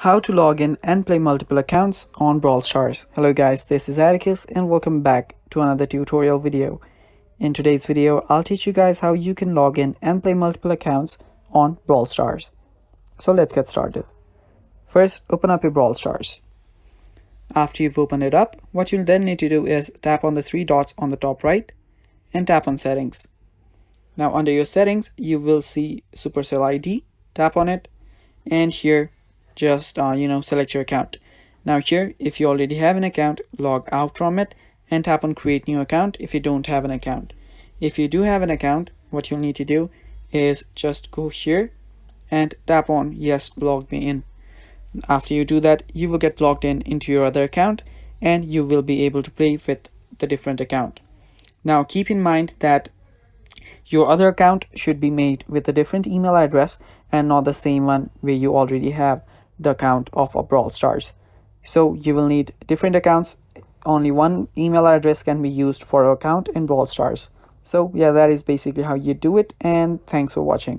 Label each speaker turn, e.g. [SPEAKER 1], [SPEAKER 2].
[SPEAKER 1] How to log in and play multiple accounts on Brawl Stars. Hello guys, this is Atticus and welcome back to another tutorial video. In today's video, I'll teach you guys how you can log in and play multiple accounts on Brawl Stars. So let's get started. First, open up your Brawl Stars. After you've opened it up, what you'll then need to do is tap on the three dots on the top right and tap on settings. Now under your settings, you will see Supercell ID. Tap on it and here just select your account. Now here, if you already have an account, log out from it and tap on create new account if you don't have an account. If you do have an account, what you'll need to do is just go here and tap on yes, log me in. After you do that, you will get logged in into your other account and you will be able to play with the different account. Now keep in mind that your other account should be made with a different email address and not the same one where you already have the account of a Brawl Stars. So you will need different accounts. Only one email address can be used for an account in Brawl Stars. So yeah, that is basically how you do it, and thanks for watching.